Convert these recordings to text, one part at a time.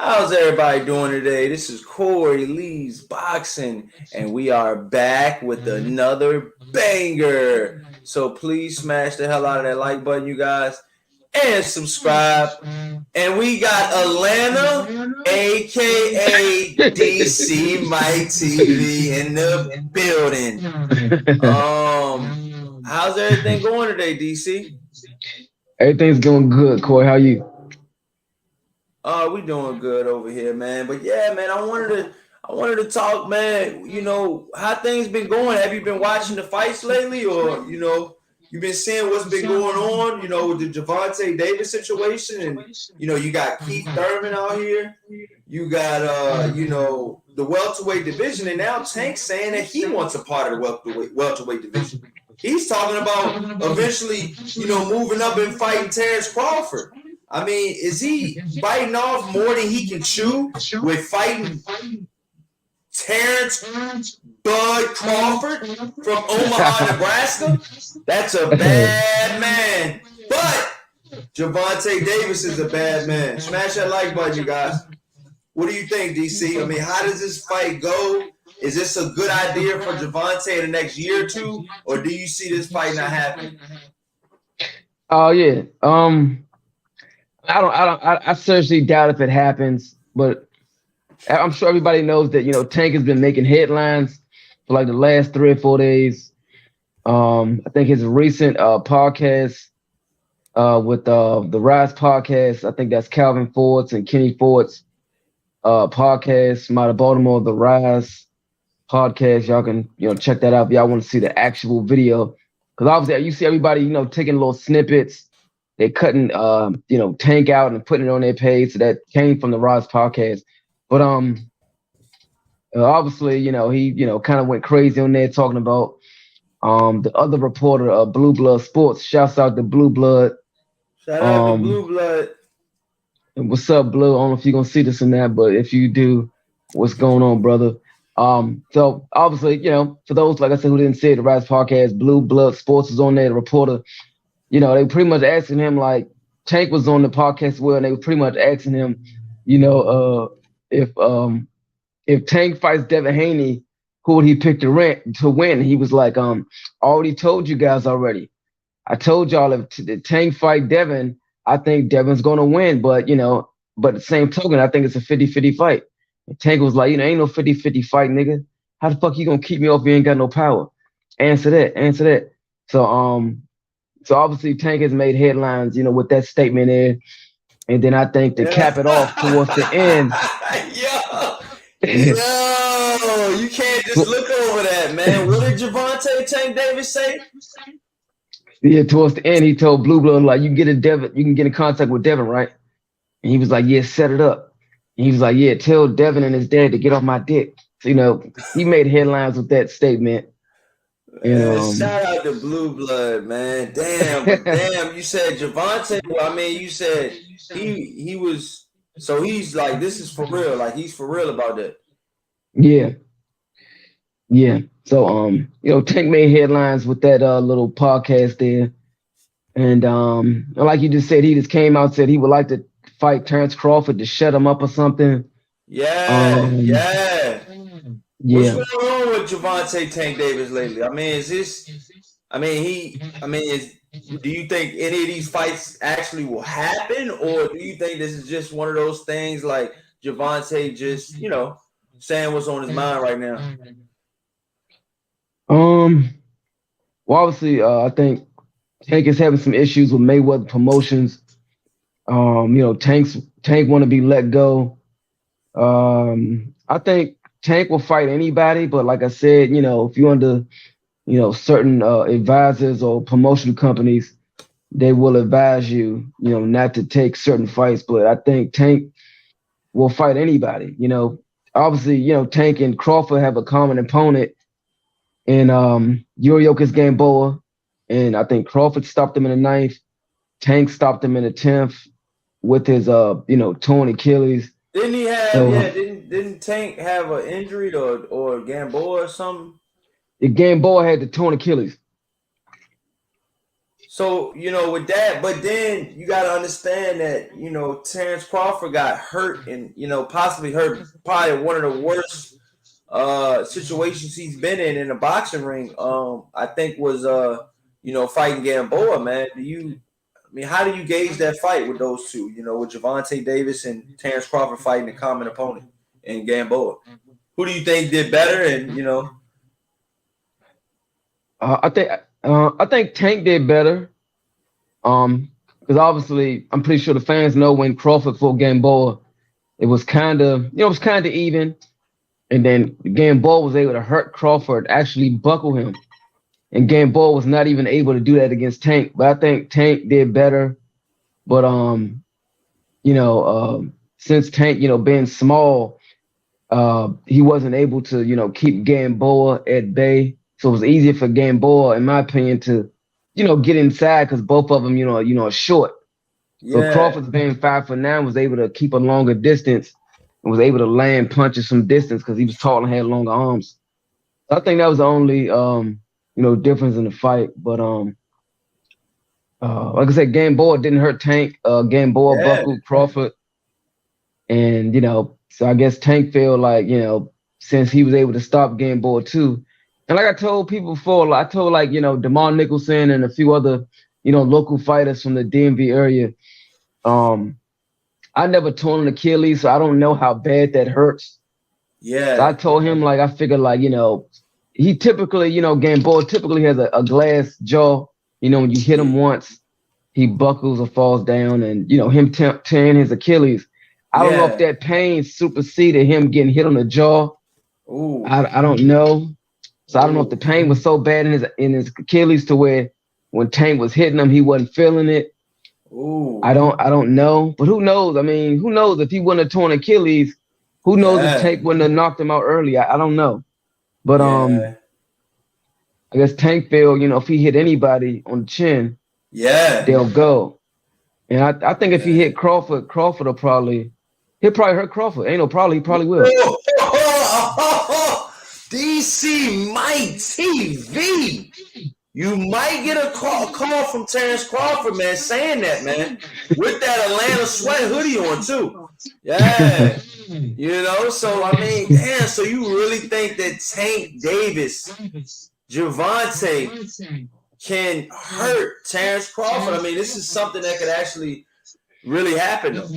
How's everybody doing today? This is Corey Lee's Boxing, and we are back with another banger. So please smash the hell out of that like button, you guys, and subscribe. And we got Atlanta, aka DC Mike TV, in the building. How's everything going today, DC? Everything's going good, Corey. How you? We doing good over here, man. But yeah, man, I wanted to talk, man. You know how things been going. Have you been watching the fights lately, or you've been seeing what's been going on? With the Gervonta Davis situation, and you got Keith Thurman out here. You got the welterweight division, and now Tank's saying that he wants a part of the welterweight division. He's talking about eventually, moving up and fighting Terence Crawford. I mean, is he biting off more than he can chew with fighting Terence Bud Crawford from Omaha, Nebraska? That's a bad man. But Gervonta Davis is a bad man. Smash that like button, you guys. What do you think, DC? I mean, how does this fight go? Is this a good idea for Gervonta in the next year or two, or do you see this fight not happening? Oh yeah. I seriously doubt if it happens, but I'm sure everybody knows that Tank has been making headlines for like the last 3 or 4 days. I think his recent podcast with the Rise podcast, I think that's Calvin Ford's and Kenny Ford's podcast, out of Baltimore, the Rise podcast. Y'all can check that out if y'all want to see the actual video, because obviously you see everybody taking little snippets. They're cutting, Tank out and putting it on their page. So that came from the Ross podcast. But obviously, he, kind of went crazy on there talking about the other reporter of Blue Blood Sports. Shouts out to Blue Blood. Shout out to Blue Blood. And what's up, Blue? I don't know if you're going to see this or not, but if you do, what's going on, brother? So obviously, for those, like I said, who didn't see it, the Rise podcast, Blue Blood Sports was on there, the reporter. They pretty much asking him, like, Tank was on the podcast as well, and they were pretty much asking him, if Tank fights Devin Haney, who would he pick to win? He was like, I already told you guys already. I told y'all if the Tank fight Devin, I think Devin's going to win. But, but the same token, I think it's a 50-50 fight. And Tank was like, ain't no 50-50 fight, nigga. How the fuck you going to keep me off if you ain't got no power? Answer that. So obviously Tank has made headlines, with that statement there. And then I think to cap it off towards the end. Yo, you can't just look over that, man. What did Gervonta Tank Davis say? Yeah, towards the end, he told Blue Blood, like, you can get in contact with Devin, right? And he was like, yeah, set it up. And he was like, yeah, tell Devin and his dad to get off my dick. So, he made headlines with that statement. Shout out to Blue Blood, man. Damn, you said Gervonta. Well, I mean, you said he was. So he's like, this is for real. Like, he's for real about that. Yeah. So Tank made headlines with that little podcast there, and like you just said, he just came out and said he would like to fight Terence Crawford to shut him up or something. Yeah. What's going on with Gervonta Tank Davis lately? I mean, do you think any of these fights actually will happen, or do you think this is just one of those things like Gervonta just, saying what's on his mind right now? Well, obviously, I think Tank is having some issues with Mayweather Promotions. Tank want to be let go. I think Tank will fight anybody, but like I said, if you're under, certain advisors or promotional companies, they will advise you, not to take certain fights. But I think Tank will fight anybody. Obviously, Tank and Crawford have a common opponent in Yuriorkis Gamboa, and I think Crawford stopped him in the 9th. Tank stopped him in the 10th with his torn Achilles. Didn't he have? Didn't Tank have an injury or Gamboa or something? The Gamboa had the torn Achilles. So, with that, but then you got to understand that, Terence Crawford got hurt and, possibly hurt probably one of the worst situations he's been in the boxing ring. I think was, fighting Gamboa, man. How do you gauge that fight with those two, with Gervonta Davis and Terence Crawford fighting a common opponent in Gamboa? Who do you think did better? And, I think Tank did better. Because obviously I'm pretty sure the fans know when Crawford fought Gamboa, it was kind of even, and then Gamboa was able to hurt Crawford, actually buckle him, and Gamboa was not even able to do that against Tank. But I think Tank did better. But since Tank, being small, he wasn't able to, keep Gamboa at bay. So it was easier for Gamboa, in my opinion, to, get inside because both of them, are short. yeah. But Crawford's being 5'9" was able to keep a longer distance and was able to land punches from distance because he was tall and had longer arms. So I think that was the only difference in the fight. But like I said, Gamboa didn't hurt Tank. Gamboa buckled Crawford, and so I guess Tank felt like since he was able to stop Gamboa too. And like I told people before, I told DeMar Nicholson and a few other local fighters from the DMV area. I never torn an Achilles, so I don't know how bad that hurts. Yeah. So I told him I figured he typically Gamboa typically has a glass jaw. When you hit him once, he buckles or falls down, and him tearing his Achilles. I don't know if that pain superseded him getting hit on the jaw. Ooh. I don't know. So I don't know if the pain was so bad in his Achilles to where when Tank was hitting him, he wasn't feeling it. Ooh. I don't know. But who knows? I mean, who knows if he wouldn't have torn Achilles? Who knows if Tank wouldn't have knocked him out early? I don't know. But I guess Tank feel, if he hit anybody on the chin, they'll go. And I think if he hit Crawford will probably hurt Crawford. Ain't no probably, he probably will. DC Mike TV. You might get a call from Terence Crawford, man, saying that, man, with that Atlanta Sweat hoodie on too. Yeah. So I mean, damn, so you really think that Tank Davis, Gervonta can hurt Terence Crawford? I mean, this is something that could actually really happen, though.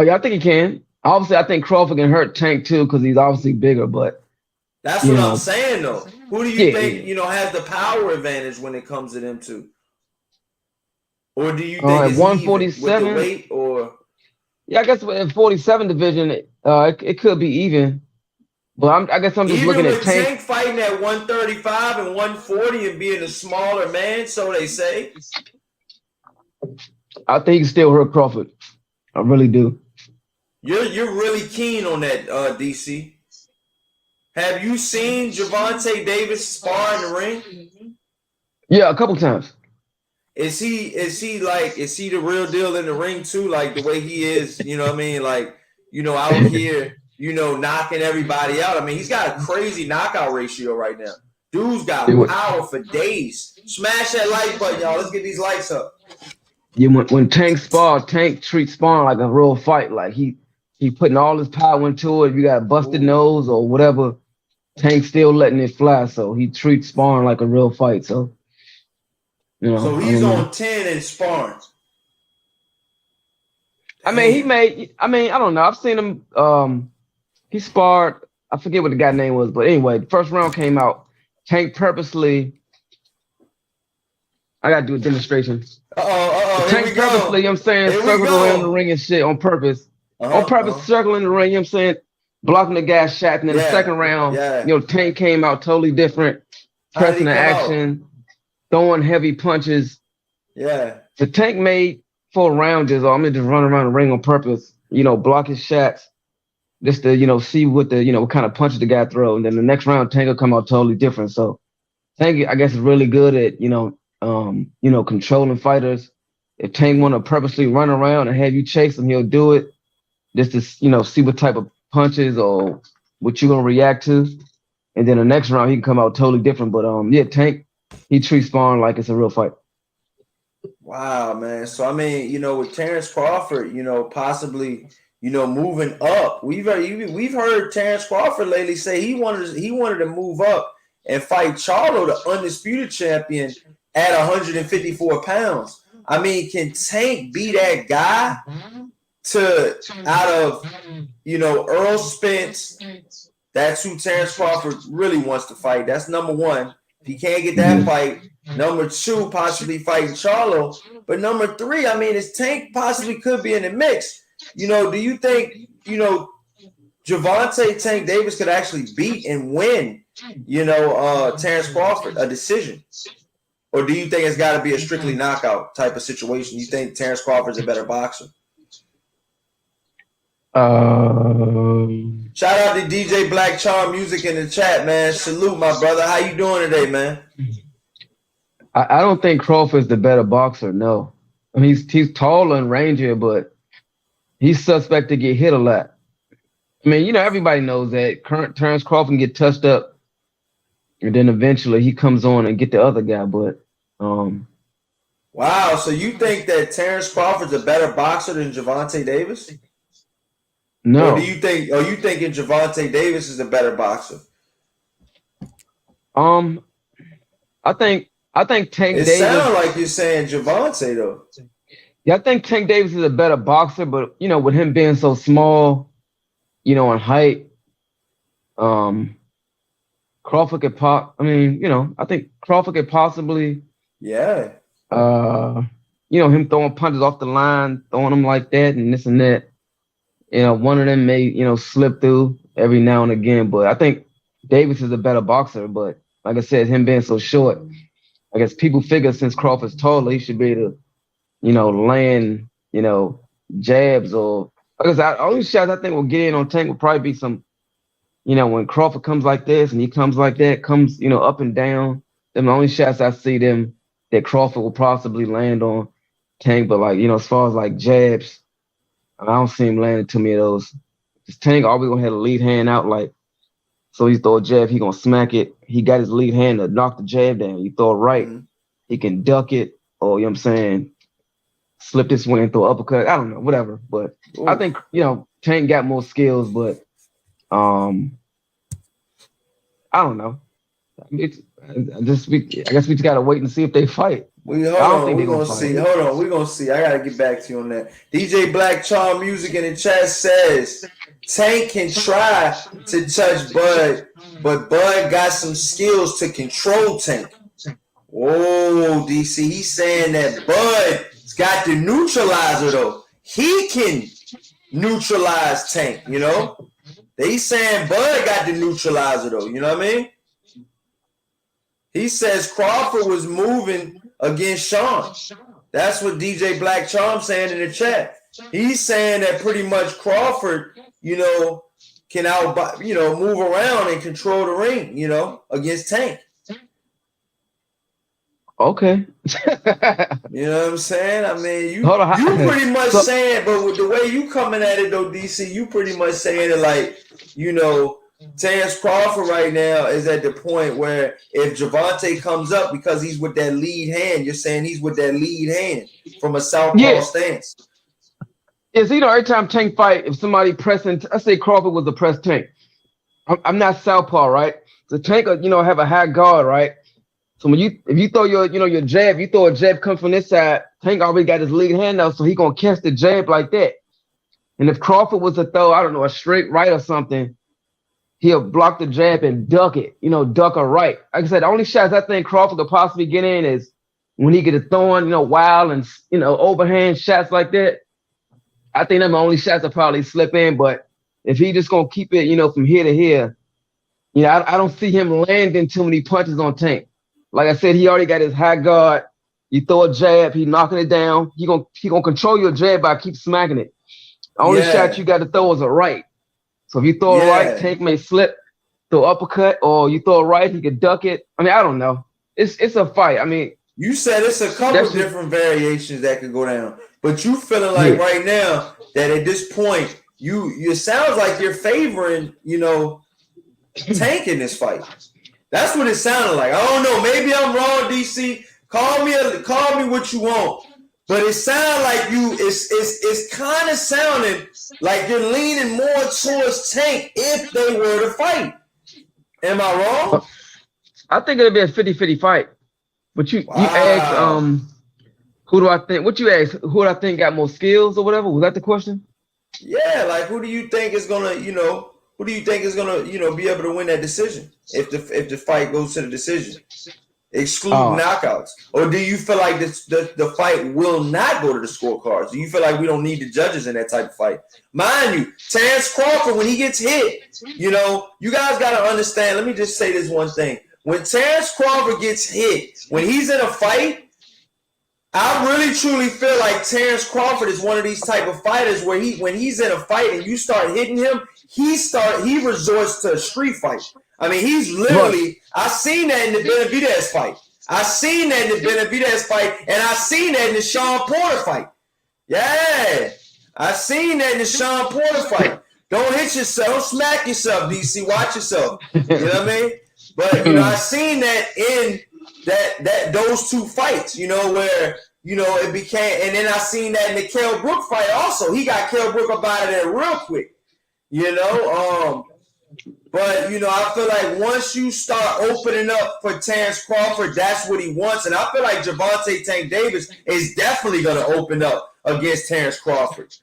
Yeah, I think he can. Obviously, I think Crawford can hurt Tank too because he's obviously bigger. But that's what I'm saying, though. Who do you think has the power advantage when it comes to them two? Or do you think it's 147 with the weight? Or I guess in 47 division, it could be even. But I guess I'm just looking at Tank fighting at 135 and 140 and being a smaller man, so they say. I think he can still hurt Crawford. I really do. You're really keen on that, DC. Have you seen Gervonta Davis spar in the ring? Yeah, a couple times. Is he the real deal in the ring too? Like the way he is, you know what I mean? Like, out here, knocking everybody out. I mean, he's got a crazy knockout ratio right now. Dude's got power for days. Smash that like button, y'all. Let's get these lights up. Yeah, when Tank spar, Tank treats sparring like a real fight. Like he putting all his power into it. If you got a busted nose or whatever, Tank's still letting it fly. So he treats sparring like a real fight. So so he's on 10 in sparring. I mean, I don't know. I've seen him. He sparred. I forget what the guy's name was, but anyway, the first round came out. Tank purposely. I gotta do a demonstration. Tank purposely, circled around the ring and shit on purpose. Circling the ring, blocking the guy's shot. And then the second round, Tank came out totally different, pressing the action, throwing heavy punches. Yeah. The Tank made 4 rounds I'm gonna just run around the ring on purpose, block his shots, just to, see what what kind of punches the guy throw. And then the next round, Tank will come out totally different. So Tank, I guess, is really good at, controlling fighters. If Tank want to purposely run around and have you chase him, he'll do it just to, see what type of punches or what you're going to react to. And then the next round, he can come out totally different. But, Tank he treats sparring like it's a real fight. Wow, man. So I mean, with Terence Crawford, possibly, moving up. We've heard Terence Crawford lately say he wanted to move up and fight Charlo, the undisputed champion, at 154 pounds. I mean, can Tank be that guy to out of Earl Spence? That's who Terence Crawford really wants to fight. That's number one. If he can't get that fight, number two, possibly fighting Charlo. But number three, I mean, his Tank possibly could be in the mix. Do you think, Gervonta Tank Davis could actually beat and win, Terence Crawford, a decision? Or do you think it's got to be a strictly knockout type of situation? You think Terence Crawford's a better boxer? Shout out to DJ Black Charm Music in the chat, man. Salute, my brother. How you doing today, man? I don't think Crawford's the better boxer. No, I mean, he's taller and rangier, but he's suspect to get hit a lot. I mean, everybody knows that. Terence Crawford can get touched up, and then eventually he comes on and get the other guy. But wow, so you think that Terence Crawford's a better boxer than Gervonta Davis? No. Or you thinking Gervonta Davis is a better boxer? I think Tank Davis. It sounds like you're saying Gervonta though. Yeah, I think Tank Davis is a better boxer, but with him being so small, in height, Crawford could I think Crawford could possibly. Yeah. Him throwing punches off the line, throwing them like that and this and that. One of them may, slip through every now and again, but I think Davis is a better boxer. But like I said, him being so short, I guess people figure since Crawford's taller, he should be able to, land, jabs or because the only shots I think will get in on Tank will probably be some, when Crawford comes like this and he comes like that, comes, up and down. Them the only shots I see them that Crawford will possibly land on Tank, but like, as far as like jabs, I don't see him landing too many of those. This Tank always gonna have a lead hand out, like so he throw a jab, he gonna smack it. He got his lead hand to knock the jab down. You throw it right, he can duck it, or slip this way and throw uppercut. I don't know, whatever. But I think Tank got more skills, but I don't know. I guess we just gotta wait and see if they fight. We're gonna see. Hold on, we're gonna see. I gotta get back to you on that. DJ Black Charm Music in the chat says Tank can try to touch Bud, but Bud got some skills to control Tank. Oh, DC, he's saying that Bud's got the neutralizer though. He can neutralize Tank. They saying Bud got the neutralizer though. You know what I mean? He says Crawford was moving against Sean. That's what DJ Black Charm saying in the chat. He's saying that pretty much Crawford, can move around and control the ring, against Tank. Okay. You know what I'm saying? I mean, you pretty much saying, but with the way you coming at it though, DC, you pretty much saying it like, Terence Crawford right now is at the point where if Gervonta comes up because he's with that lead hand, you're saying he's with that lead hand from a southpaw stance. Yes, every time Tank fight, if somebody pressing, I say Crawford was a press Tank. I'm not southpaw, right? So Tank, have a high guard, right? So if you throw your jab, you throw a jab come from this side, Tank already got his lead hand out, so he gonna catch the jab like that. And if Crawford was to throw, I don't know, a straight right or something, he'll block the jab and duck it, duck a right. Like I said, the only shots I think Crawford could possibly get in is when he get a throwing, wild and, overhand shots like that. I think that's the only shots that probably slip in. But if he just going to keep it, from here to here, I don't see him landing too many punches on Tank. Like I said, he already got his high guard. You throw a jab, he knocking it down. He gonna control your jab by keep smacking it. The only shot you got to throw is a right. So if you throw a right, Tank may slip, throw uppercut, or you throw a right, he could duck it. I mean, I don't know. It's a fight. I mean, you said it's a couple different variations that could go down, but you feeling like right now that at this point, you sounds like you're favoring, Tank in this fight. That's what it sounded like. I don't know. Maybe I'm wrong, DC. Call me what you want. But it sounded like it's kind of sounding like you're leaning more towards Tank if they were to fight. Am I wrong? I think it'll be a 50-50 fight. But you asked who do I think? What you asked? Who do I think got more skills or whatever? Was that the question? Yeah, like who do you think is gonna, who do you think is gonna, be able to win that decision if the fight goes to the decision, excluding knockouts? Or do you feel like the fight will not go to the scorecards? Do you feel like we don't need the judges in that type of fight? Mind you, Terence Crawford, when he gets hit, you guys got to understand. Let me just say this one thing. When Terence Crawford gets hit, when he's in a fight, I really truly feel like Terence Crawford is one of these type of fighters where when he's in a fight and you start hitting him, he resorts to a street fight. I mean, he's literally. I seen that in the Benavidez fight. I seen that in the Benavidez fight, and I seen that in the Sean Porter fight. Yeah, I seen that in the Sean Porter fight. Don't hit yourself, don't smack yourself, DC. Watch yourself. You know what I mean? But I seen that in those two fights, where it became, and then I seen that in the Kell Brook fight also. He got Kell Brook up out of there real quick, But I feel like once you start opening up for Terence Crawford, that's what he wants, and I feel like Gervonta Tank Davis is definitely going to open up against Terence Crawford.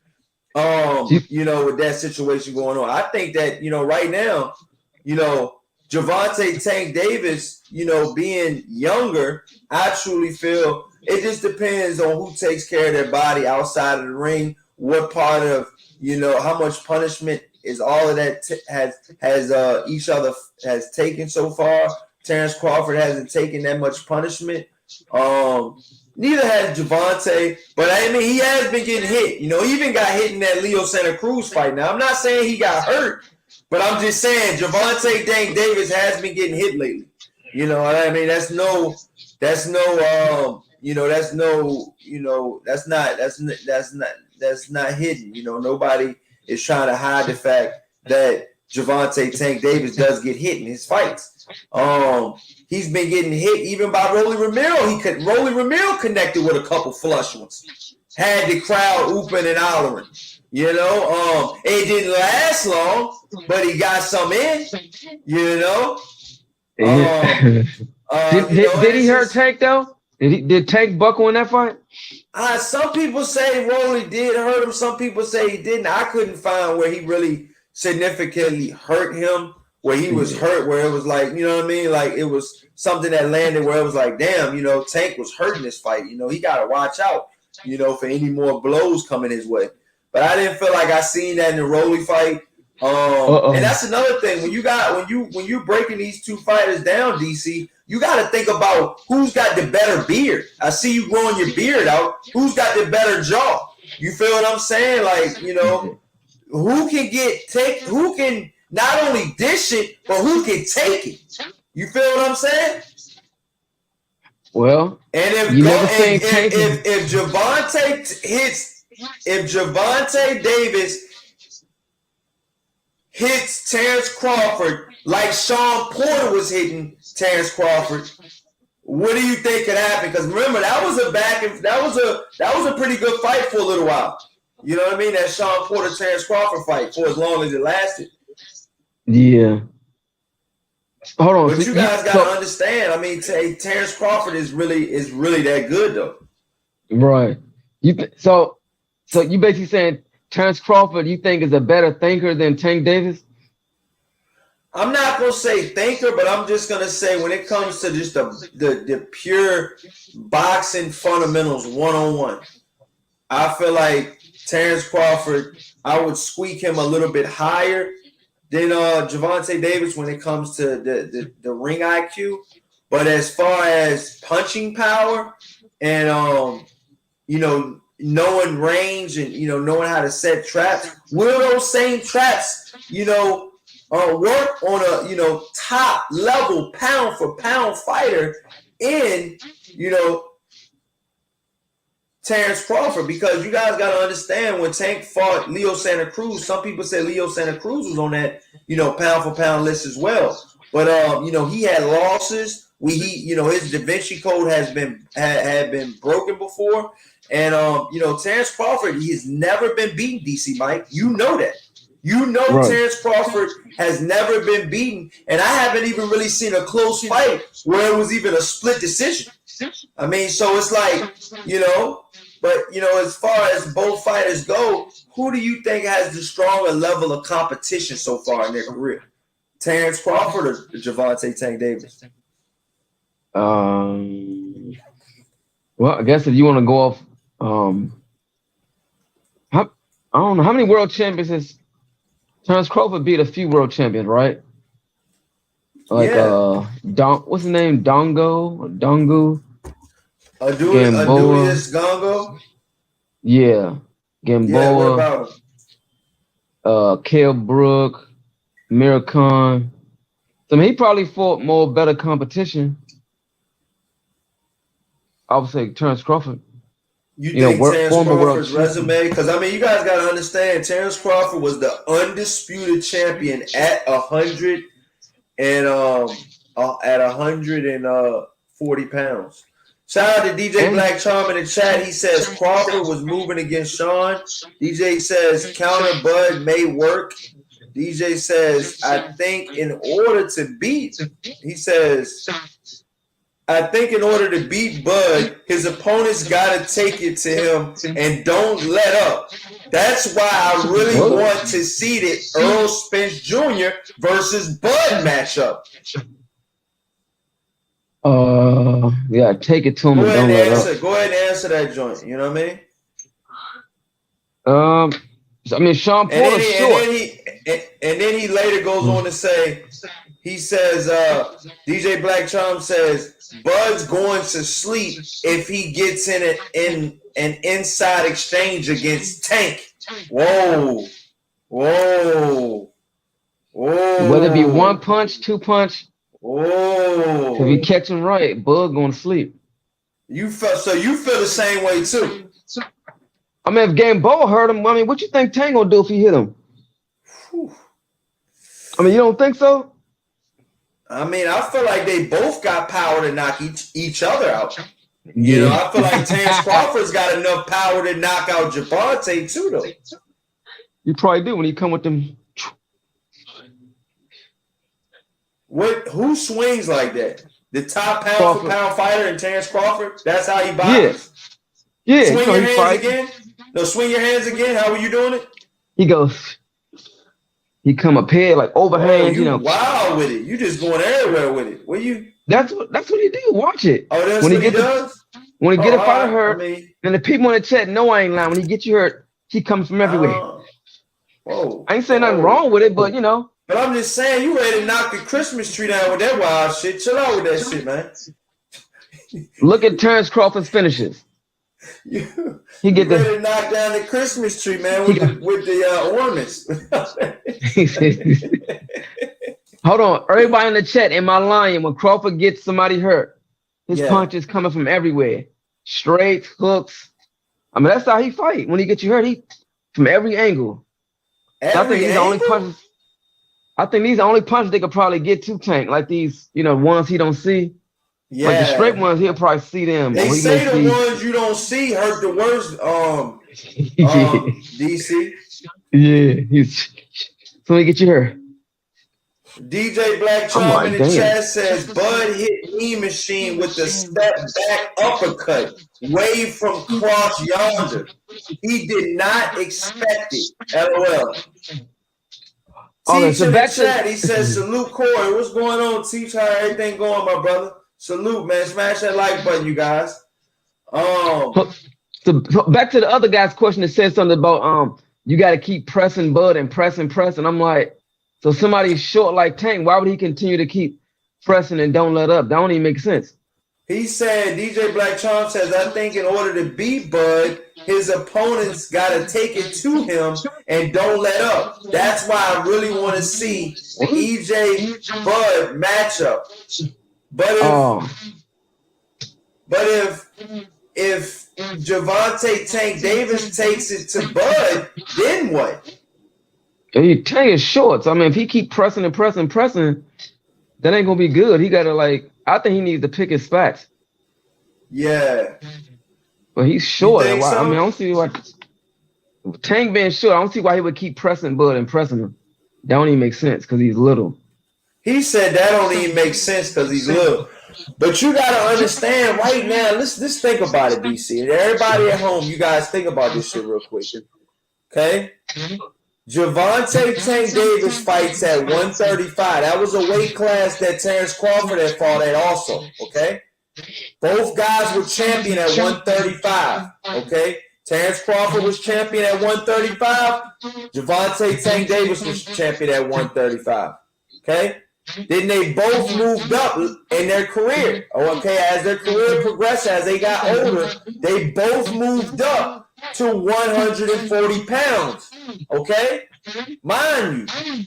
With that situation going on, I think that right now, Gervonta Tank Davis, being younger, I truly feel it just depends on who takes care of their body outside of the ring, what part of, how much punishment is all of that each other has taken so far. Terence Crawford hasn't taken that much punishment. Neither has Gervonta, but I mean, he has been getting hit. He even got hit in that Leo Santa Cruz fight. Now, I'm not saying he got hurt, but I'm just saying Gervonta Tank Davis has been getting hit lately. You know what I mean? That's not hidden. Nobody is trying to hide the fact that Gervonta Tank Davis does get hit in his fights. He's been getting hit even by Rolly Romero. Rolly Romero connected with a couple flush ones. Had the crowd whooping and hollering. It didn't last long, but he got some in. Did he hurt Tank though? Did Tank buckle in that fight? Some people say Rolly did hurt him. Some people say he didn't. I couldn't find where he really significantly hurt him, where he was hurt, where it was like, you know what I mean? Like it was something that landed where it was like, damn, Tank was hurting this fight. He got to watch out, for any more blows coming his way. But I didn't feel like I seen that in the Rolly fight. And that's another thing. When you're breaking these two fighters down, DC, you got to think about who's got the better beard. I see you growing your beard out. Who's got the better jaw? You feel what I'm saying? Like, who can not only dish it, but who can take it? You feel what I'm saying? Well, and if Gervonta Davis hits Terence Crawford like Sean Porter was hitting Terence Crawford, what do you think could happen? Because remember, that was a pretty good fight for a little while. You know what I mean? That Sean Porter Terence Crawford fight for as long as it lasted. Yeah. Hold on. But you guys got to understand. I mean, Terence Crawford is really that good though. Right. So you basically saying Terence Crawford you think is a better thinker than Tank Davis? I'm not gonna say thinker, but I'm just gonna say when it comes to just the pure boxing fundamentals 1-on-1, I feel like Terence Crawford, I would squeak him a little bit higher than Gervonta Davis when it comes to the ring IQ. But as far as punching power and knowing range and knowing how to set traps, will those same traps work on a top level pound for pound fighter in Terence Crawford, because you guys got to understand when Tank fought Leo Santa Cruz, some people say Leo Santa Cruz was on that, pound for pound list as well. But he had losses. His Da Vinci Code had been broken before, and Terence Crawford, he has never been beaten. DC Mike, you know that. Right. Terence Crawford has never been beaten, and I haven't even really seen a close fight where it was even a split decision. I mean, so it's like, but as far as both fighters go, who do you think has the stronger level of competition so far in their career? Terence Crawford or Gervonta Tank Davis? Well, I guess if you want to go off, I don't know how many world champions has Terence Crawford beat. A few world champions, right? Like what's his name? Dongu? Adulius Gongo? Yeah. Gamboa. Yeah, what about him? Kell Brook, Miracon. So, I mean, he probably fought better competition. I would say Terence Crawford. You think Terence Crawford's resume? Because, I mean, you guys got to understand, Terence Crawford was the undisputed champion at 100 and at 140 pounds. Shout out to DJ Black Charm in the chat. He says Crawford was moving against Sean. DJ says counter Bud may work. DJ says, I think in order to beat Bud, his opponents got to take it to him and don't let up. That's why I really want to see the Earl Spence Jr. versus Bud matchup. Yeah, take it to him and don't let up. Go ahead and answer that joint. You know what I mean? I mean, Sean Porter's short. And then he later goes on to say, he says, DJ Black Charm says, Bud's going to sleep if he gets in an inside exchange against Tank. Whoa. Whether it be one punch, two punch. Oh. If you catch him right, Bud going to sleep. You feel the same way too. I mean, if Gamboa hurt him, I mean, what you think Tank gonna do if he hit him? Whew. I mean, you don't think so? I mean, I feel like they both got power to knock each other out. You know, I feel like Terence Crawford's got enough power to knock out Gervonta too, though. You probably do when he come with them. Who swings like that? The top pound for pound fighter in Terence Crawford? That's how he boxes? Yeah. Swing your hands again? No, swing your hands again. How were you doing it? He goes. He come up here like overhand. You wild with it. You just going everywhere with it. That's what he do. Watch it. Oh, that's what he does? When he get a fighter hurt, and the people in the chat know I ain't lying. When he get you hurt, he comes from everywhere. Whoa. I ain't saying nothing wrong with it, but you know. But I'm just saying, you ready to knock the Christmas tree down with that wild shit. Chill out with that shit, man. Look at Terence Crawford's finishes. He ready to knock down the Christmas tree, man, with the ornaments. Hold on. Everybody in the chat, am I lying? When Crawford gets somebody hurt, his punches coming from everywhere. Straight, hooks. I mean, that's how he fight. When he gets you hurt, he from every angle. I think these are the only punches they could probably get to Tank. Like these, ones he don't see. Yeah. Like the straight ones, he'll probably see them. They say the ones you don't see hurt the worst, DC. Yeah. So he get you hurt. DJ Black Charm in the chat says Bud hit E Machine with the step back uppercut wave from cross yonder. He did not expect it. LOL. Teach in the chat, he says salute Corey. What's going on, Teach? How everything going, my brother? Salute, man. Smash that like button, you guys. So back to the other guy's question that said something about you got to keep pressing Bud and pressing. I'm like, so somebody short like Tank, why would he continue to keep pressing and don't let up? That don't even make sense. He said, DJ Black Charm says, I think in order to beat Bud, his opponents got to take it to him and don't let up. That's why I really want to see the EJ Bud matchup. But if Gervonta Tank Davis takes it to Bud, then what? Tank is short. So I mean, if he keep pressing and pressing, that ain't gonna be good. He gotta I think he needs to pick his spots. Yeah. But he's You short. think so? I mean, I don't see why Tank being short. I don't see why he would keep pressing Bud and pressing him. That don't even make sense because he's little. He said that don't even make sense because he's little. But you gotta understand right now. Let's think about it, DC. And everybody at home, you guys think about this shit real quick. Okay? Gervonta Tank Davis fights at 135. That was a weight class that Terence Crawford had fought at also. Okay? Both guys were champion at 135. Okay? Terence Crawford was champion at 135. Gervonta Tank Davis was champion at 135. Okay? Then they both moved up in their career. Okay, as their career progressed, as they got older, they both moved up to 140 pounds. Okay? Mind you,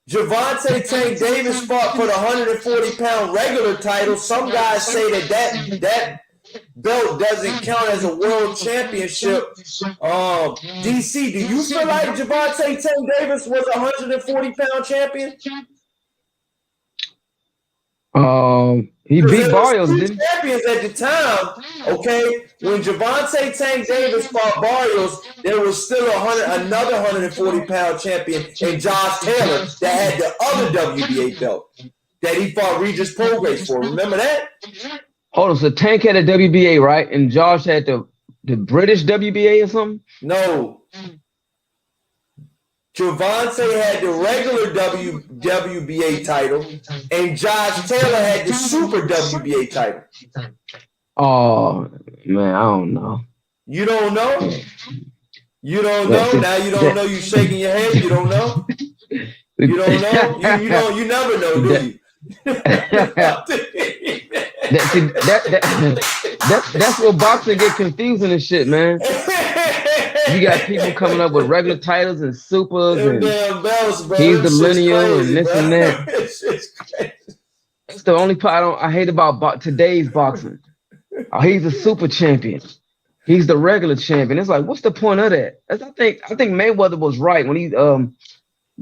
Gervonta Tank Davis fought for the 140-pound regular title. Some guys say that belt doesn't count as a world championship. DC, do you feel like Gervonta Tank Davis was a 140-pound champion? He beat Barrios, didn't he? Champions at the time, okay? When Gervonta Tank Davis fought Barrios, there was still another 140-pound champion in Josh Taylor that had the other WBA belt that he fought Regis Prograis for. Remember that? Hold on, so Tank had a WBA, right? And Josh had the British WBA or something? No. Gervonta had the regular WBA title, and Josh Taylor had the Super WBA title. Oh, man, I don't know. You don't know? You don't know? Now you don't know. You shaking your head. You don't know? You don't know? You never know, do you? That's where boxing get confusing and shit, man. You got people coming up with regular titles and supers and bells, bro. He's the lineal crazy, and this bro. and that. That's the only part I hate about today's boxing. He's a super champion. He's the regular champion. It's like, what's the point of that? I think Mayweather was right when he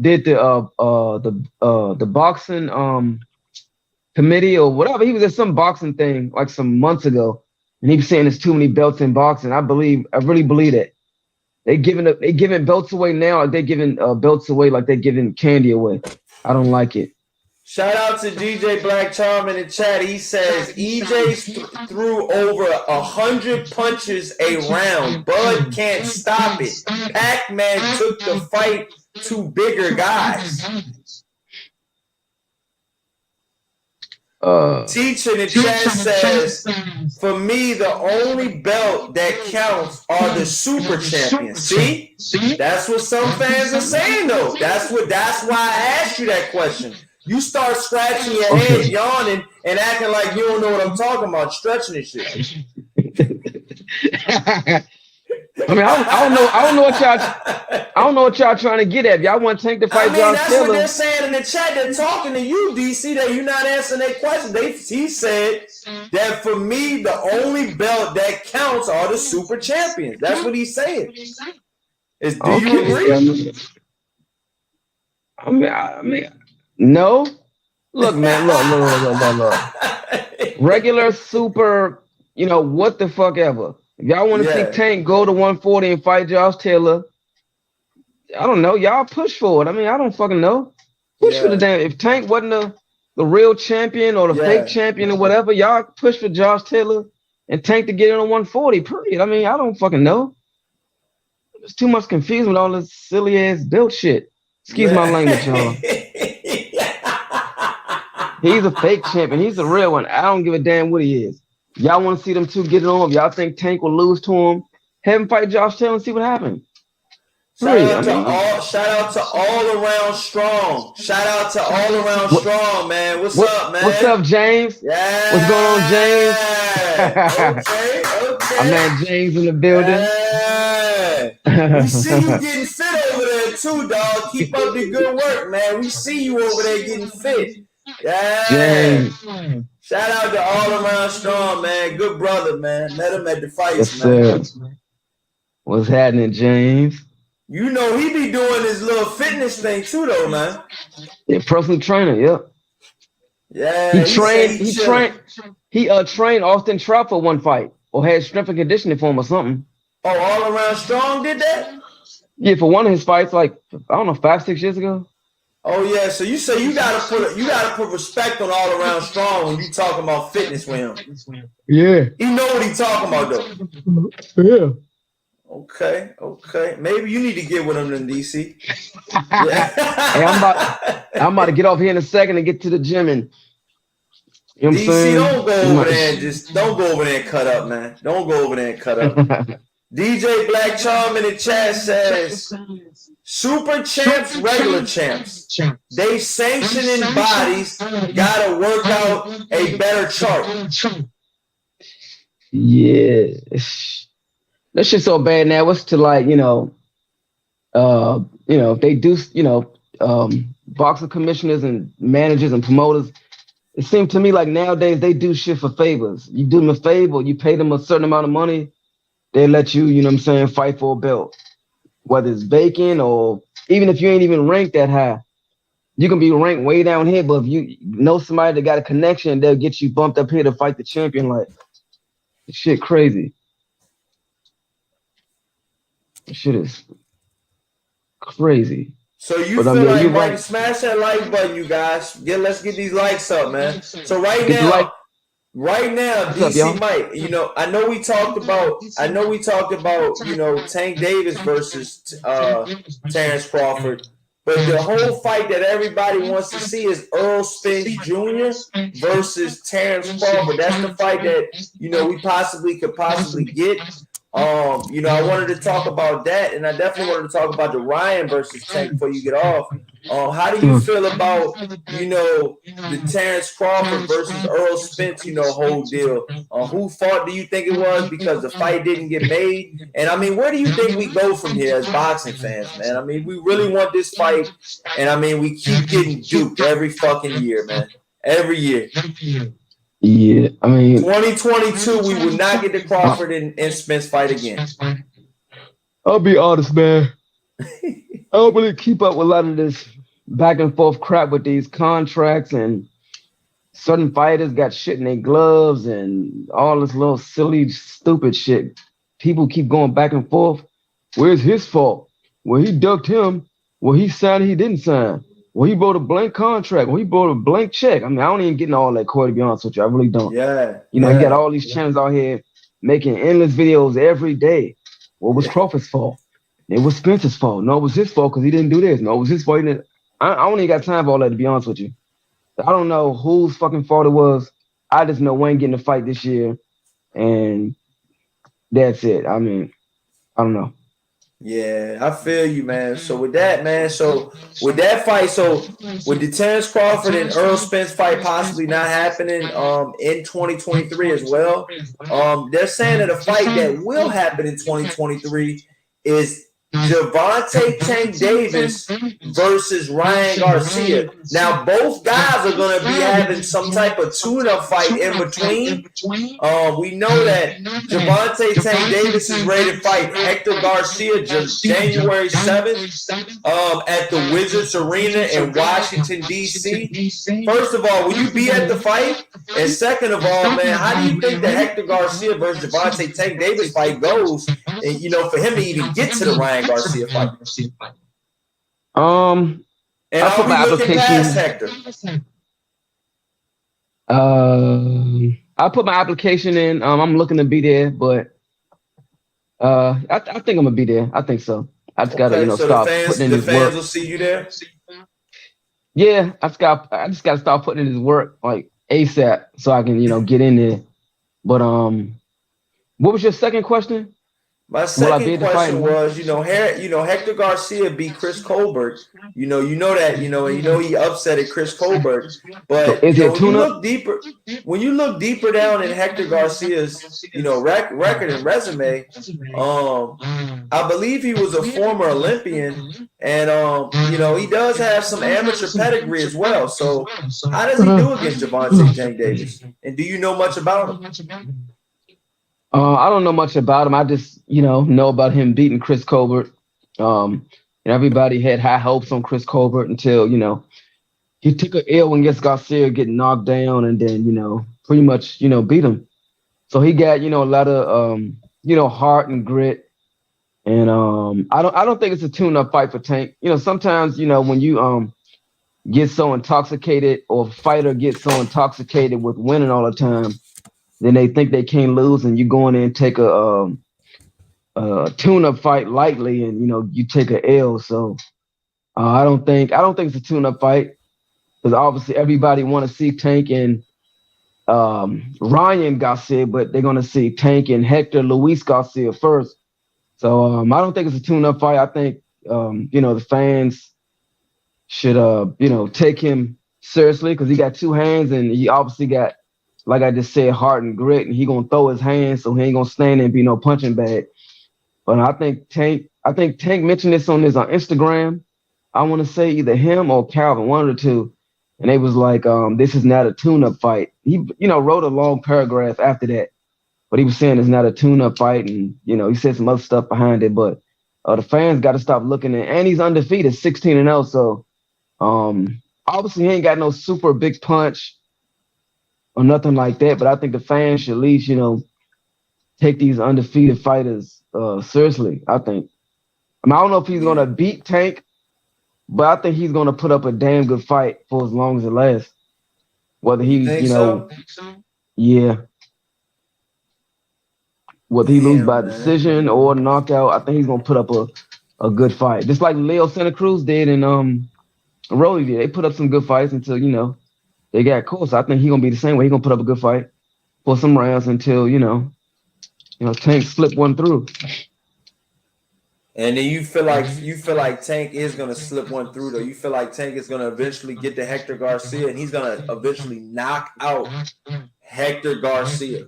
did the boxing committee or whatever. He was at some boxing thing like some months ago, and he was saying there's too many belts in boxing. I really believe that. They giving belts away now, like they're giving belts away like they're giving candy away. I don't like it. Shout out to DJ Black Charm in the chat. He says EJ threw over 100 punches a round. Bud can't stop it. Pac-Man took the fight to bigger guys. Teacher in the chat says, for me, the only belt that counts are the super champions. See? That's what some fans are saying, though. That's why I asked you that question. You start scratching your head, yawning, and acting like you don't know what I'm talking about, stretching and shit. I mean, I don't know what y'all trying to get at. Y'all want Tank to fight Josh that's Taylor. What they're saying in the chat. They're talking to you, DC, that you're not answering their question. He said that for me, the only belt that counts are the super champions. That's what he's saying. Do you agree? I mean, no. Look, man, look. Regular, super, what the fuck ever. If y'all want to see Tank go to 140 and fight Josh Taylor, I don't know. Y'all push for it. I mean, I don't fucking know. Push for the damn. If Tank wasn't the real champion or the fake champion or whatever, y'all push for Josh Taylor and Tank to get in on 140, period. I mean, I don't fucking know. There's too much confusion with all this silly ass built shit. Excuse my language, y'all. He's a fake champion. He's the real one. I don't give a damn what he is. Y'all want to see them two get it on? If y'all think Tank will lose to him, have him fight Josh Taylor and see what happens. Shout out to all around strong. Shout out to all around strong, man. What's up, man? What's up, James? Yeah. What's going on, James? Okay. Our man James in the building. Yeah. We see you getting fit over there too, dog. Keep up the good work, man. We see you over there getting fit. Yeah. James. Shout out to All Around Strong, man. Good brother, man. Met him at the Yes, fights, man. sir. What's happening, James? You know he be doing his little fitness thing too, though, man. Yeah, personal trainer. Yep. Yeah, he say he chilling. He trained Austin Trout for one fight, or had strength and conditioning for him or something. Oh, All Around Strong did that? Yeah, for one of his fights, like I don't know, 5-6 years ago. Oh yeah, so you say you gotta put respect on All Around Strong when you talking about fitness with him. Yeah. He know what he talking about though. Yeah. Okay. Maybe you need to get with him in DC. Yeah. Hey, I'm about to get off here in a second and get to the gym and you know what I'm saying? Don't go over there and don't go over there and cut up, man. Don't go over there and cut up. DJ Black Charm in the chat says super champs, regular champs. They sanctioning bodies gotta work out a better chart. Yeah. That shit's so bad now. What's to like, they do, boxing commissioners and managers and promoters. It seems to me like nowadays they do shit for favors. You do them a favor, you pay them a certain amount of money, they let you, you know what I'm saying, fight for a belt. Whether it's vacant or even if you ain't even ranked that high. You can be ranked way down here, but if you know somebody that got a connection, they'll get you bumped up here to fight the champion. Like, shit crazy. This shit is crazy. So you feel like right, smash that like button, you guys. Let's get these likes up, man. So right now, DC Mike, I know we talked about, Tank Davis versus Terence Crawford, but the whole fight that everybody wants to see is Earl Spence Jr. versus Terence Crawford. That's the fight that we could possibly get. I wanted to talk about that, and I definitely wanted to talk about the Ryan versus Tank before you get off. How do you feel about, the Terence Crawford versus Earl Spence, whole deal? Who fought do you think it was because the fight didn't get made? And, I mean, where do you think we go from here as boxing fans, man? I mean, we really want this fight, and, I mean, we keep getting duped every fucking year, man. Every year. Yeah, I mean, 2022, we would not get the Crawford and Spence fight again. I'll be honest, man. I don't really keep up with a lot of this back and forth crap with these contracts, and certain fighters got shit in their gloves and all this little silly, stupid shit. People keep going back and forth. Where's his fault? Well, he ducked him. Well, he signed, he didn't sign. Well, he wrote a blank contract. Well, he wrote a blank check. I mean, I don't even get into all that, Corey, to be honest with you. I really don't. Yeah. You got all these channels out here making endless videos every day. What was Crawford's fault? It was Spencer's fault. No, it was his fault because he didn't do this. No, it was his fault. I don't even got time for all that, to be honest with you. I don't know whose fucking fault it was. I just know Wayne getting a fight this year, and that's it. I mean, I don't know. Yeah, I feel you, man. So with that, man, with the Terence Crawford and Earl Spence fight possibly not happening in 2023 as well, they're saying that a fight that will happen in 2023 is Gervonta Tank Davis versus Ryan Garcia. Now, both guys are going to be having some type of tune-up fight in between. We know that Gervonta Tank Davis is ready to fight Hector Garcia just January 7th at the Wizards Arena in Washington, D.C. First of all, will you be at the fight? And second of all, man, how do you think the Hector Garcia versus Gervonta Tank Davis fight goes? And, for him to even get to the Ryan Garcia fight. And I put my application past Hector. I put my application in. I'm looking to be there, but I think I'm gonna be there. I think so. I just gotta, start putting in this work. The fans will see you there. Yeah, I just gotta start putting in this work like ASAP so I can, get in there. But what was your second question? My Will I be second at the fight? question was, Hector Garcia beat Chris Colbert. And he upsetted Chris Colbert. So But is it when you tune-up? look deeper down in Hector Garcia's, record and resume, um, I believe he was a former Olympian, and he does have some amateur pedigree as well. So how does he do against Gervonta Tank Davis? And do you know much about him? I don't know much about him. I just, know about him beating Chris Colbert. And everybody had high hopes on Chris Colbert until, he took an L against Garcia, getting knocked down, and then, pretty much, beat him. So he got, a lot of, heart and grit. And I don't think it's a tune-up fight for Tank. Sometimes, when you get so intoxicated, or a fighter gets so intoxicated with winning all the time, then they think they can't lose, and you go in there and take a tune-up fight lightly, and you take a L. So I don't think it's a tune-up fight, because obviously everybody want to see Tank and Ryan Garcia, but they're gonna see Tank and Hector Luis Garcia first. So I don't think it's a tune-up fight. I think the fans should take him seriously, because he got two hands, and he obviously got, like I just said, heart and grit, and he gonna throw his hands, so he ain't gonna stand there and be no punching bag. But I think Tank mentioned this on his Instagram. I want to say either him or Calvin, one of the two, and they was like, this is not a tune-up fight. He wrote a long paragraph after that, but he was saying it's not a tune-up fight, and he said some other stuff behind it. But the fans got to stop looking at, and he's undefeated, 16-0. So obviously he ain't got no super big punch or nothing like that, but I think the fans should at least, take these undefeated fighters seriously, I think. I don't know if he's going to beat Tank, but I think he's going to put up a damn good fight for as long as it lasts. Whether he, so? Yeah. Whether he lose by man. decision or knockout, I think he's going to put up a good fight. Just like Leo Santa Cruz did and Rolly did. They put up some good fights until, they got close. I think he's gonna be the same way. He's gonna put up a good fight for some rounds until Tank slip one through. And then you feel like Tank is gonna slip one through, though. You feel like Tank is gonna eventually get to Hector Garcia, and he's gonna eventually knock out Hector Garcia.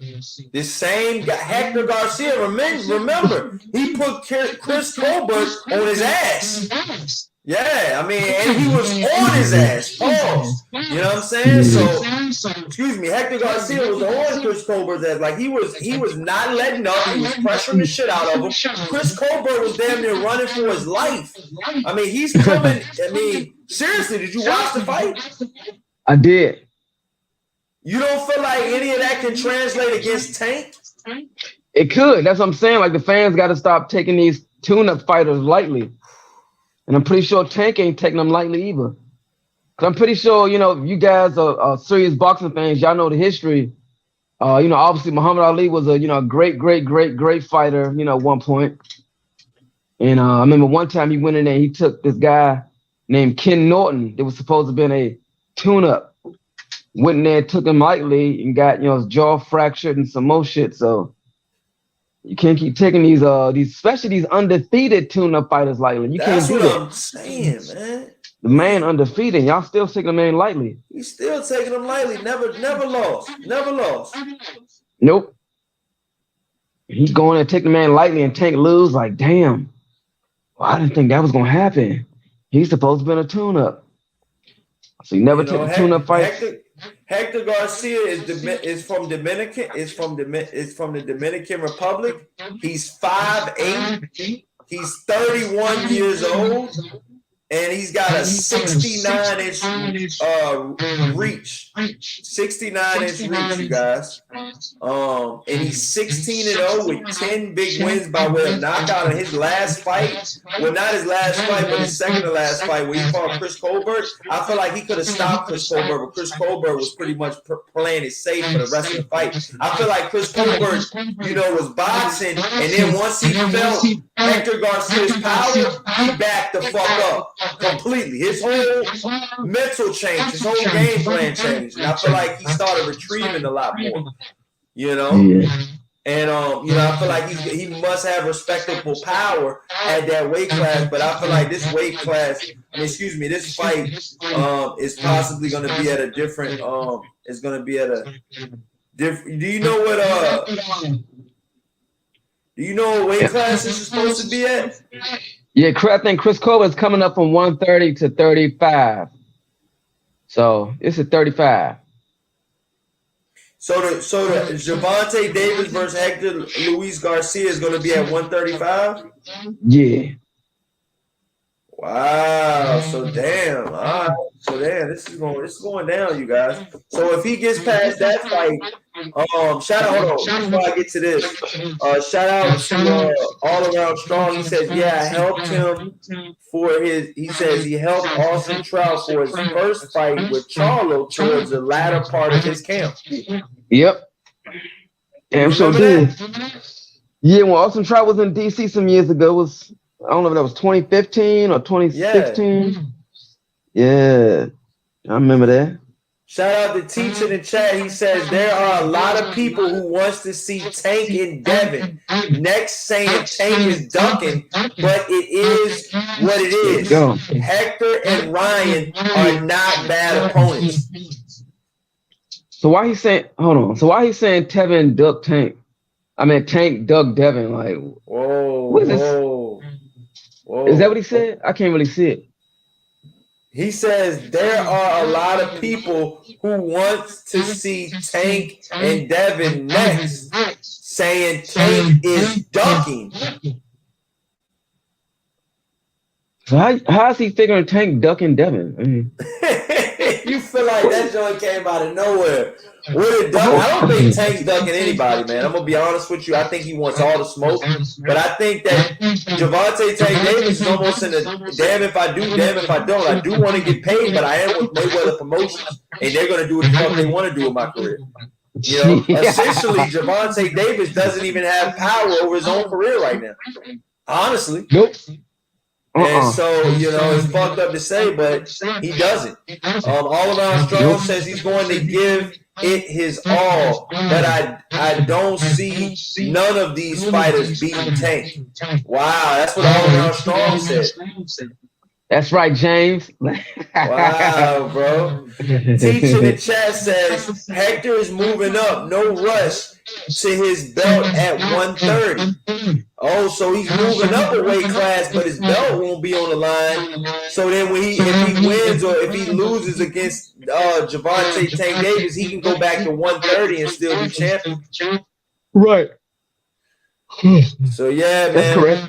This same guy, Hector Garcia. Remember, he put Chris Colbert on his ass. Yeah, and he was on his ass. Pause. You know what I'm saying? So, excuse me, Hector Garcia was on Chris Colbert's ass. Like he was not letting up. He was pressuring the shit out of him. Chris Colbert was damn near running for his life. He's coming. Seriously, did you watch the fight? I did. You don't feel like any of that can translate against Tank? It could. That's what I'm saying. Like the fans got to stop taking these tune-up fighters lightly. And I'm pretty sure Tank ain't taking them lightly either. Because I'm pretty sure, you guys are serious boxing fans. Y'all know the history. Obviously Muhammad Ali was a, great fighter, at one point. And I remember one time he went in there and he took this guy named Ken Norton. That was supposed to have been a tune-up. Went in there, took him lightly, and got, his jaw fractured and some more shit. So you can't keep taking these especially these undefeated tune-up fighters lightly. You can't do that. That's what I'm saying, man. The man undefeated. Y'all still taking the man lightly. He's still taking him lightly. Never lost. Never lost. Nope. He's going to take the man lightly and Tank lose. Like, damn. Well, I didn't think that was going to happen. He's supposed to have been a tune-up. So you never take a tune-up fight. Hector Garcia is from Dominican. Is from the Dominican Republic. He's 5'8". He's 31 years old, and he's got a 69-inch reach. 69-inch reach, you guys. And he's 16-0 with 10 big wins by way of knockout in his last fight. Well, not his last fight, but his second to last fight where he fought Chris Colbert. I feel like he could have stopped Chris Colbert, but Chris Colbert was pretty much playing it safe for the rest of the fight. I feel like Chris Colbert, was boxing, and then once he felt Hector Garcia's power, he backed the fuck up completely. His whole mental changed, his whole game plan changed, and I feel like he started retrieving a lot more. Yeah. And I feel like he must have respectable power at that weight class. But I feel like this weight class, this fight is possibly going to be at a different. It's going to be at a different. Do you know what weight class this is supposed to be at? Yeah, I think Chris Cole is coming up from 130 to 35. So it's at 35. So the Gervonta Davis versus Hector Luis Garcia is going to be at 135. Yeah. Wow. So damn. All right. So damn, this is going down, you guys. So if he gets past that fight, shout out. Hold on, before I get to this, shout out to All Around Strong. He says, yeah, I helped him for his. He says he helped Austin Trout for his first fight with Charlo towards the latter part of his camp. Yep. Damn, so did. Yeah, when Austin Trout was in DC some years ago, I don't know if that was 2015 or 2016. Yeah, I remember that. Shout out to Teach in the chat. He says there are a lot of people who wants to see Tank and Devin. Next saying Tank is ducking, but it is what it is. Hector and Ryan are not bad opponents. So why he saying? Hold on. So why he saying Tevin duck Tank? I mean Tank duck Devin. Like, what is this? Whoa. Is that what he said? I can't really see it. He says there are a lot of people who want to see Tank and Devin next, saying Tank is ducking. So how is he figuring Tank ducking Devin? I mean, you feel like that joint came out of nowhere. I don't think Tank's ducking anybody, man. I'm gonna be honest with you. I think he wants all the smoke, but I think that Gervonta Tank Davis is almost in a damn if I do, damn if I don't. I do want to get paid, but I am with Mayweather Promotions, and they're gonna do what the fuck they want to do with my career. Essentially, Gervonta Davis doesn't even have power over his own career right now. Honestly. Nope. And so, it's fucked up to say, but he doesn't. All Around Strong says he's going to give it his all, but I don't see none of these fighters beating Tank. Wow, that's what All Around Strong said. That's right, James. Wow, bro. Teach in the chat says Hector is moving up, no rush to his belt at 130. Oh, so he's moving up a weight class, but his belt won't be on the line. So then if he wins or if he loses against Gervonta Tank Davis, he can go back to 130 and still be champion. Right. So yeah, man. That's correct.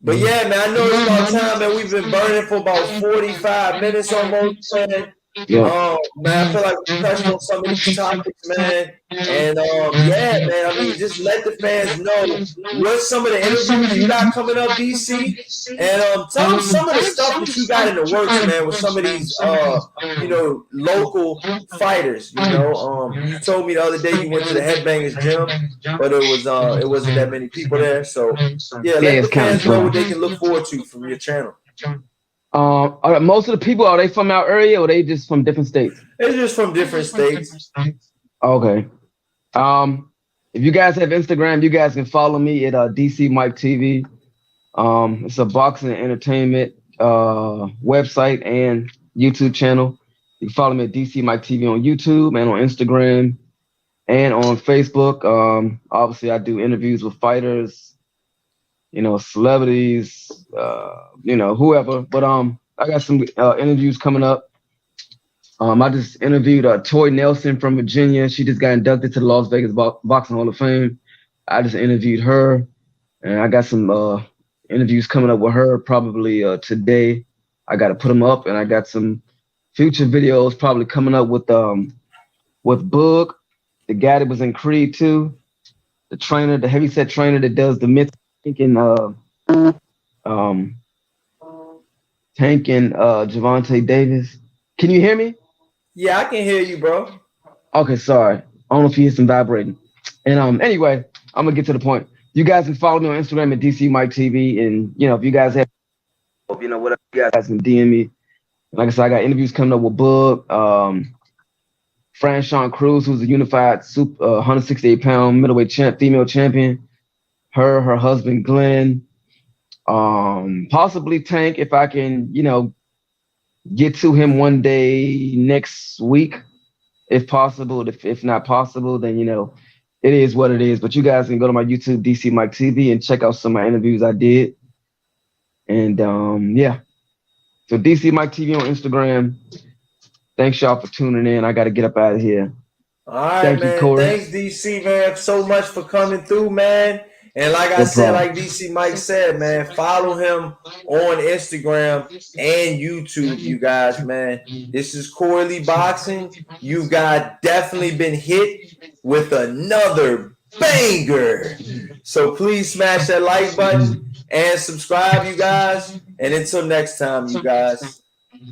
But yeah, man, I know it's about time, man. We've been burning for about 45 minutes almost, man. Yeah. Man, I feel like we touched on some of these topics, man. And yeah, man, I mean, just let the fans know what's some of the interviews you got coming up, DC, and tell them some of the stuff that you got in the works, man, with some of these, local fighters. You told me the other day you went to the Headbangers gym, but it wasn't that many people there. So yeah, let the fans know what they can look forward to from your channel. Most of the people, are they from our area or are they just from different states? They're just from different states. Okay. If you guys have Instagram, you guys can follow me at DC Mike TV. It's a boxing and entertainment website and YouTube channel. You can follow me at DC Mike TV on YouTube and on Instagram and on Facebook. Obviously, I do interviews with fighters, celebrities, whoever. But I got some interviews coming up. I just interviewed Toy Nelson from Virginia. She just got inducted to the Las Vegas Boxing Hall of Fame. I just interviewed her, and I got some interviews coming up with her probably today. I got to put them up, and I got some future videos probably coming up with Boog, the guy that was in Creed 2, the trainer, the heavyset trainer that does the mid Tank and Gervonta Davis. Can you hear me? Yeah, I can hear you, bro. Okay, sorry. I don't know if you hear some vibrating. And anyway, I'm gonna get to the point. You guys can follow me on Instagram at DC Mike TV, and if you guys have whatever, you guys can DM me. Like I said, I got interviews coming up with Boog. Franchon Cruz, who's a unified 168-pound middleweight female champion. Her husband Glenn, possibly Tank if I can, get to him one day next week, if possible. If not possible, then it is what it is. But you guys can go to my YouTube, DC Mike TV, and check out some of my interviews I did. And yeah, so DC Mike TV on Instagram. Thanks y'all for tuning in. I got to get up out of here. All right, Thank man. you, Corey. Thanks, DC, man, so much for coming through, man. And like I said, like DC Mike said, man, follow him on Instagram and YouTube, you guys, man. This is Corey Lee Boxing. You got definitely been hit with another banger. So please smash that like button and subscribe, you guys. And until next time, you guys,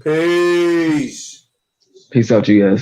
peace. Peace out, you guys.